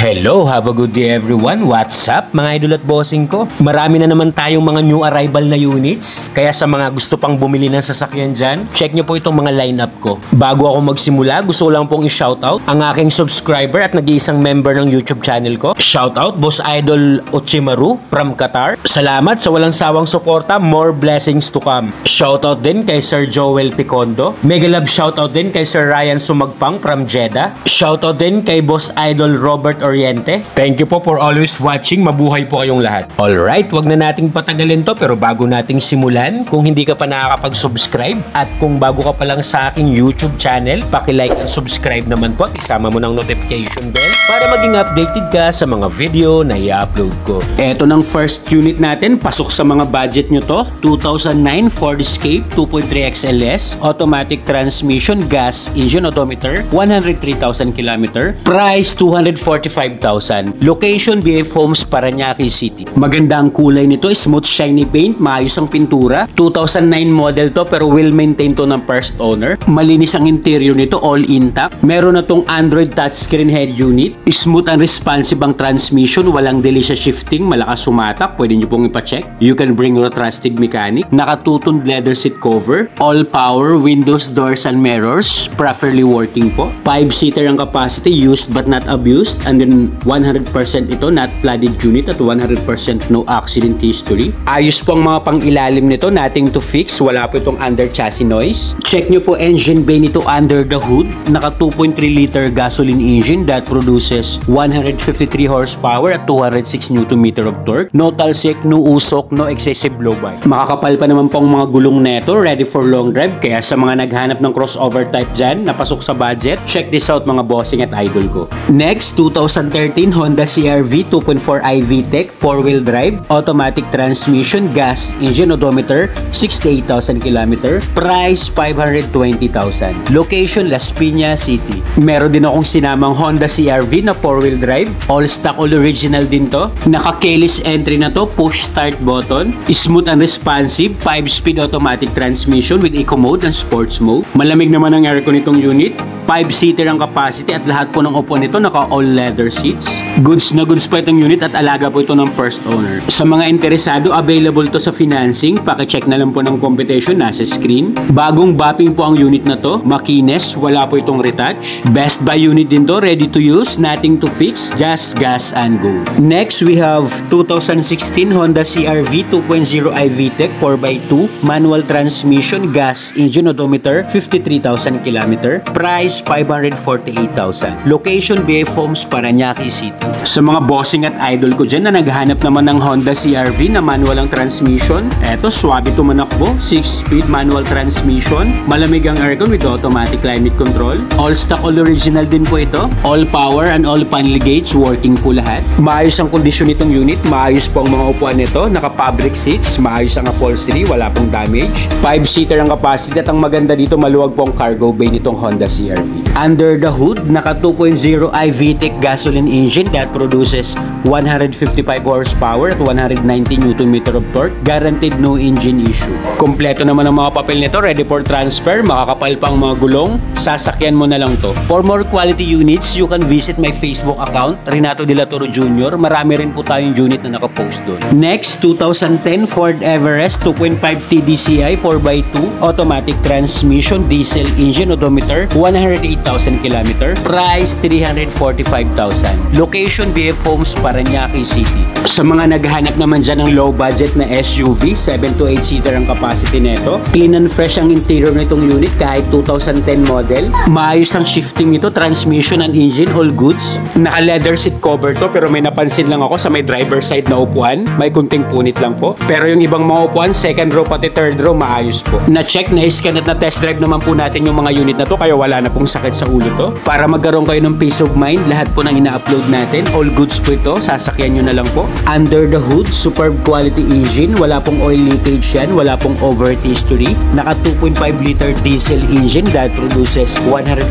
Hello, have a good day everyone. What's up mga idol at bossing ko? Marami na naman tayong mga new arrival na units. Kaya sa mga gusto pang bumili ng sasakyan dyan, check nyo po itong mga lineup ko. Bago ako magsimula, gusto ko lang pong i-shoutout ang aking subscriber at nag-iisang member ng YouTube channel ko. Shoutout Boss Idol Ochimaru from Qatar. Salamat sa walang sawang suporta. More blessings to come. Shoutout din kay Sir Joel Picondo. Mega love shoutout din kay Sir Ryan Sumagpang from Jeddah. Shoutout din kay Boss Idol Robert Oriente. Thank you po for always watching. Mabuhay po kayong lahat. Alright, wag na nating patagalin to, pero bago nating simulan, kung hindi ka pa nakakapag-subscribe at kung bago ka pa lang sa aking YouTube channel, paki-like and subscribe naman po at isama mo ng notification bell para maging updated ka sa mga video na i-upload ko. Eto ng first unit natin, pasok sa mga budget nyo to. 2009 Ford Escape 2.3 XLS, automatic transmission, gas engine, odometer, 103,000 km. Price 245,000. Location BF Homes, Parañaque City. Maganda ang kulay nito, smooth shiny paint, maayos ang pintura. 2009 model to pero well maintained to ng first owner. Malinis ang interior nito, all intact. Meron na tong Android touchscreen head unit. Smooth and responsive ang transmission, walang delay sa shifting, malakas sumatak. Pwede nyo pong ipacheck. You can bring your trusted mechanic. Nakatutuned leather seat cover. All power, windows, doors, and mirrors. Properly working po. 5-seater ang capacity, used but not abused. And then 100% ito not flooded unit at 100% no accident history. Ayos po ang mga pang-ilalim nito, nothing to fix. Wala po itong under chassis noise. Check nyo po engine bay nito under the hood. Naka 2.3 liter gasoline engine that produces 153 horsepower at 206 Nm of torque. No talsik, no usok, no excessive blow-by. Makakapal pa naman po ang mga gulong neto, ready for long drive. Kaya sa mga naghanap ng crossover type dyan, napasok sa budget, check this out mga bossing at idol ko. Next, 2013 Honda CR-V 2.4 iVTEC 4-wheel drive, automatic transmission, gas engine, odometer, 68,000 km. Price 520,000. Location Las Piñas City. Meron din akong sinamang Honda CR-V na 4-wheel drive. All stock, all original din to. Naka-keyless entry na to, push start button. Smooth and responsive, 5-speed automatic transmission with eco mode and sports mode. Malamig naman ang aircon nitong unit. 5-seater ang capacity at lahat po ng upuan nito naka all leather seats. Goods na goods po itong unit at alaga po ito ng first owner. Sa mga interesado, available to sa financing. Paki-check na lang po ng computation, nasa screen. Bagong bapping po ang unit na to. Makines, wala po itong retouch. Best buy unit din to, ready to use, nothing to fix, just gas and go. Next, we have 2016 Honda CR-V 2.0 iVTEC 4x2, manual transmission, gas engine, odometer, 53,000 km. Price 548,000. Location BF Homes, Parañaque City. Sa mga bossing at idol ko dyan na naghahanap naman ng Honda CR-V na manual ang transmission, eto, swabe tumanakbo, 6-speed manual transmission, malamig ang aircon with automatic climate control. All stock, all original din po ito. All power and all panel gates, working po lahat. Maayos ang kondisyon nitong unit, maayos po ang mga upuan nito, naka-fabric seats, maayos ang upholstery, wala pong damage. 5-seater ang capacity at ang maganda dito, maluwag po ang cargo bay nitong Honda CR-V. Under the hood, naka 2.0 iVTEC gasoline engine that produces 155 horsepower at 190 Nm of torque. Guaranteed no engine issue. Kompleto naman ang mga papel nito, ready for transfer, makakapal pang mga gulong, sasakyan mo na lang to. For more quality units, you can visit my Facebook account, Renato De La Toro Jr. Marami rin po tayong unit na nakapost doon. Next, 2010 Ford Everest 2.5 TDCi 4x2, automatic transmission, diesel engine, odometer, 108,000 km. Price 345,000. Location BF Homes, Parañaque City. Sa mga naghahanap naman dyan ng low budget na SUV, 7 to 8 seater ang capacity nito. Clean and fresh ang interior nitong unit kahit 2010 model. Maayos ang shifting nito, transmission and engine, all goods. Naka leather seat cover to pero may napansin lang ako sa may driver side na upuan. May kunting punit lang po. Pero yung ibang mga upuan, second row pati third row, maayos po. Na-check, na-scan at na-test drive naman po natin yung mga unit na to kaya wala na pong sakit sa ulo to. Para magkaroon kayo ng peace of mind, lahat po ng ina-upload natin, all goods po ito, sasakyan nyo na lang po. Under the hood, superb quality engine, wala pong oil leakage yan, wala pong overheat history. Naka 2.5 liter diesel engine that produces 143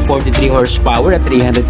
horsepower at 330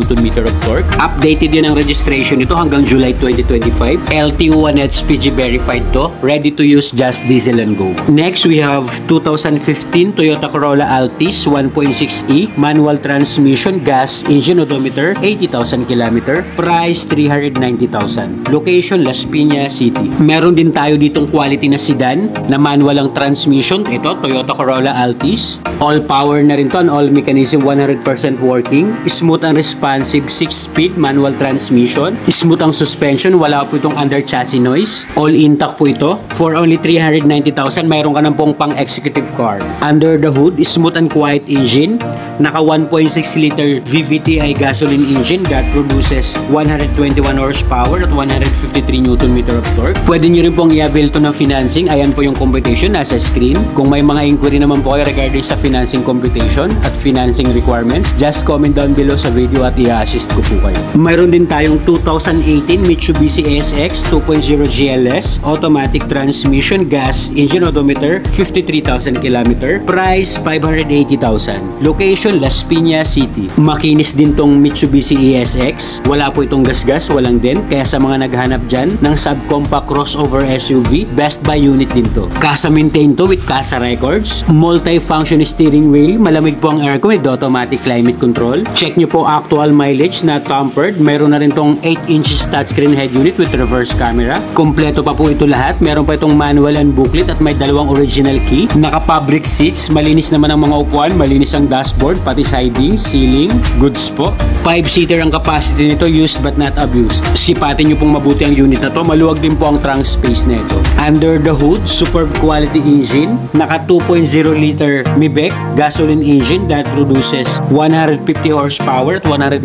Nm of torque. Updated din ang registration nito hanggang July 2025. LTO1 HPG verified to, ready to use, just diesel and go. Next, we have 2015 Toyota Corolla Altis 1.6e manual manual transmission, gas, engine odometer, 80,000 km. Price, 390,000. Location, Las Piñas City. Meron din tayo ditong quality na sedan na manual ang transmission. Ito, Toyota Corolla Altis. All power na rin to, all mechanism 100% working. Smooth and responsive 6-speed manual transmission. Smooth ang suspension, wala po itong under chassis noise. All intact po ito. For only 390,000, mayroon ka na pong pang executive car. Under the hood, smooth and quiet engine. Naka 1.6 liter VVTi gasoline engine that produces 121 horsepower at 153 Nm of torque. Pwede nyo rin pong i-avail to ng financing. Ayan po yung computation nasa screen. Kung may mga inquiry naman po kayo regarding sa financing computation at financing requirements, just comment down below sa video at i-assist ko po kayo. Mayroon din tayong 2018 Mitsubishi ASX 2.0 GLS automatic transmission, gas, engine odometer, 53,000 km. Price, 580,000. Location, Las Piñas City. Makinis din tong Mitsubishi ASX. Wala po itong gasgas, walang dent. Kaya sa mga naghanap dyan ng subcompact crossover SUV, best buy unit din to. Casa maintain to with Casa records. Multi-function steering wheel. Malamig po ang aircon with automatic climate control. Check nyo po actual mileage na tampered. Mayroon na rin tong 8 inches touchscreen head unit with reverse camera. Kompleto pa po ito lahat. Meron pa itong manual and booklet at may dalawang original key. Naka-fabric seats. Malinis naman ang mga upuan. Malinis ang dashboard. Pati siding, ceiling, goods po. 5-seater ang capacity nito, used but not abused. Sipatin nyo pong mabuti ang unit na to. Maluwag din po ang trunk space nito. Under the hood, superb quality engine. Naka 2.0 liter MIBEC gasoline engine that produces 150 horsepower at 197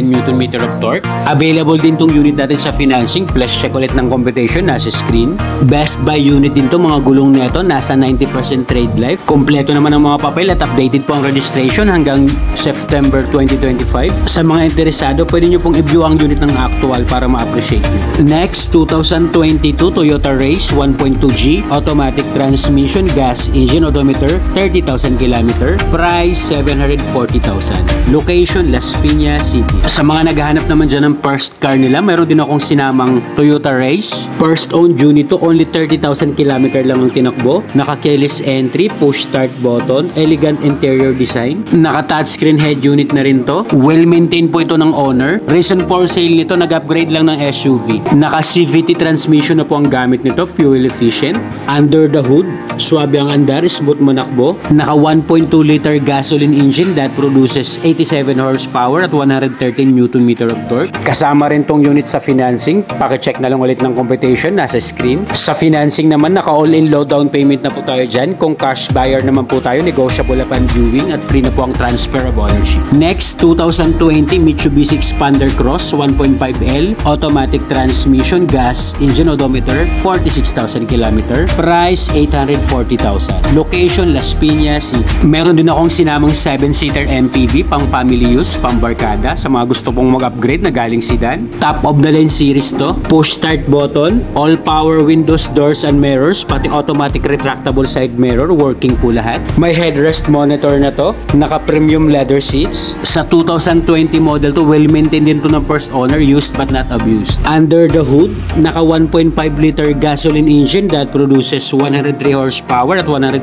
Nm of torque. Available din tong unit natin sa financing. Plus check ulit ng computation nasa screen. Best buy unit din to. Mga gulong nito nasa 90% trade life. Kompleto naman ang mga papel at updated po ang registration hanggang September 2025. Sa mga interesado, pwede nyo pong i-view ang unit ng actual para ma-appreciate nyo. Next, 2022 Toyota Race 1.2G automatic transmission, gas, engine odometer, 30,000 km. Price, 740,000. Location, Las Piñas City. Sa mga naghahanap naman dyan ng first car nila, meron din akong sinamang Toyota Race. First owned unit to, only 30,000 km lang ang tinakbo. Naka-keyless entry, push start button, elegant interior design. Naka-touchscreen head unit na rin to. Well-maintained po ito ng owner. Reason for sale nito, nag-upgrade lang ng SUV. Naka-CVT transmission na po ang gamit nito, fuel efficient. Under the hood, swabe ang andar, smooth manakbo. Naka 1.2 liter gasoline engine that produces 87 horsepower at 113 Nm of torque. Kasama rin tong unit sa financing. Paki-check na lang ulit ng computation nasa screen. Sa financing naman, naka all-in low down payment na po tayo dyan. Kung cash buyer naman po tayo, negotiable upon viewing at free na po ang transfer of ownership. Next, 2020 Mitsubishi Xpander Cross 1.5L automatic transmission, gas, engine odometer, 46,000 km. Price, 840,000. Location, Las Piñas City. Meron din akong sinamang 7-seater MPV pang family use, pang barkada sa mga gusto pong mag-upgrade na galing sedan. Top of the line series to. Push start button, all power windows, doors and mirrors, pati automatic retractable side mirror, working po lahat. May headrest monitor na to. Naka-premium leather seats. Sa 2020 model to, well-maintained din to ng first owner, used but not abused. Under the hood, naka 1.5 liter gasoline engine that produces 103 horsepower at 141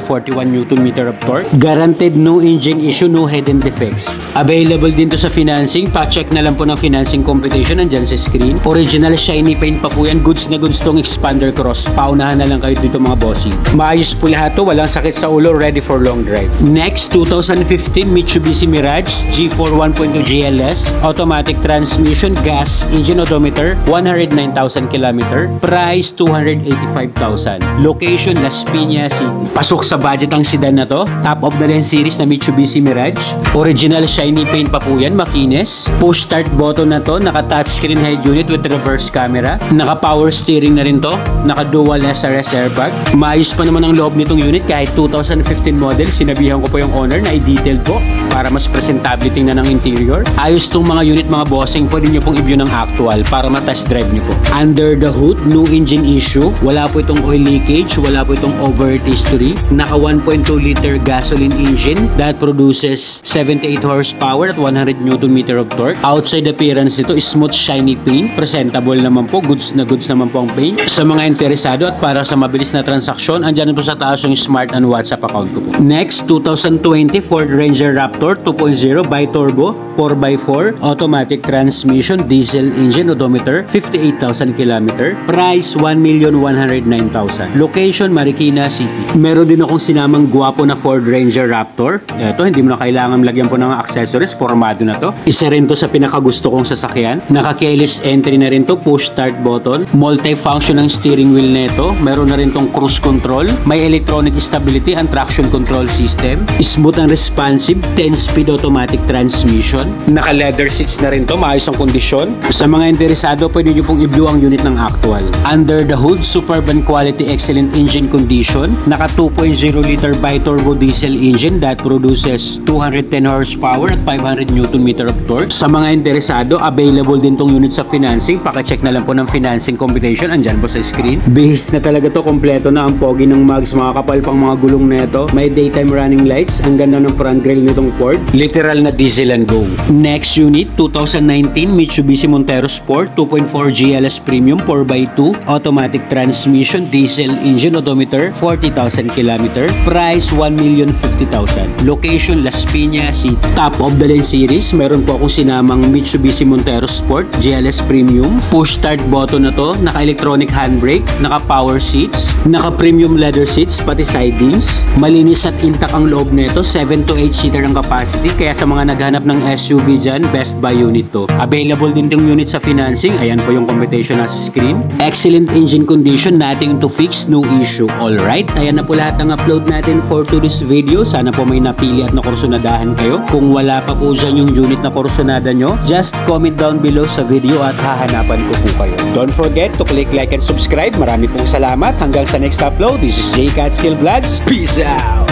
Nm of torque. Guaranteed no engine issue, no hidden defects. Available din to sa financing. Pa-check na lang po ng financing computation nandyan sa screen. Original shiny paint pa po yan. Goods na goods tong Xpander Cross. Paunahan na lang kayo dito mga bossing. Maayos po lahat to. Walang sakit sa ulo. Ready for long drive. Next, 2015 Mitsubishi Mirage G4 1.2 GLS automatic transmission, gas, engine odometer, 109,000 km. Price, 285,000. Location, Las Piñas City. Pasok sa budget ang sedan na to. Top of the line series na Mitsubishi Mirage. Original shiny paint pa po yan, makinis. Push start button na to. Naka touchscreen head unit with reverse camera. Naka power steering na rin to. Naka dual SRS airbag. Maayos pa naman ang loob nitong unit kahit 2015 model. Sinabihan ko po yung owner na i-detail po para mas presentable tingnan ng interior. Ayos tong mga unit mga bossing. Pwede nyo pong i-view ng actual para ma-test drive nyo po. Under the hood, no engine issue. Wala po itong oil leakage. Wala po itong overheat history. Naka 1.2 liter gasoline engine that produces 78 horsepower at 100 Nm of torque. Outside appearance nito is smooth shiny paint. Presentable naman po. Goods na goods naman po ang paint. Sa mga interesado at para sa mabilis na transaksyon, andyan po sa taas yung smart and WhatsApp account ko po. Next, 2020 Ford Ranger Raptor motor, 2.0 bi-turbo, 4x4, automatic transmission, diesel engine, odometer, 58,000 km. Price, 1,109,000. Location, Marikina City. Meron din akong sinamang gwapo na Ford Ranger Raptor. Ito, hindi mo na kailangan lagyan po ng accessories, formado na to. Isa rin to sa pinakagusto kong sasakyan. Naka-keyless entry na rin to, push start button. Multi-function ang steering wheel nito. Meron na rin tong cruise control. May electronic stability and traction control system. Smooth and responsive, 10-speed automatic transmission. Naka-leather seats na rin to, maayos ang kondisyon. Sa mga interesado, pwede nyo pong i-view ang unit ng actual. Under the hood, superb and quality excellent engine condition. Naka 2.0 liter bi-turbo diesel engine that produces 210 horsepower at 500 Nm of torque. Sa mga interesado, available din tong unit sa financing. Paki-check na lang po ng financing computation, andyan po sa screen. Bihis na talaga to, kompleto na ang pogi ng mags, mga kapal pang mga gulong neto. May daytime running lights, ang ganda ng front grille nitong Ford. Literal na diesel and go. Next unit, 2019 Mitsubishi Montero Sport 2.4 GLS Premium 4x2, automatic transmission, diesel engine, odometer, 40,000 km. Price, 1,050,000. Location, Las Piñas City. Top of the line series, meron po akong sinamang Mitsubishi Montero Sport GLS Premium. Push start button na to, naka-electronic handbrake, naka-power seats, naka-premium leather seats, pati sidings. Malinis at intact ang loob nito, 7 to 8 seater ang capacity, kaya sa mga naghanap ng SUV dyan, best buy unit to. Available din tong unit sa financing, ayan po yung computation nasa screen. Excellent engine condition, nothing to fix, no issue. Alright, ayan na po lahat ng upload natin for today's video. Sana po may napili at nakursunadahan kayo. Kung wala pa po dyan yung unit na kursunada nyo, just comment down below sa video at hahanapan ko po kayo. Don't forget to click like and subscribe. Marami pong salamat. Hanggang sa next upload, this is J Catskill Vlogs. Peace out!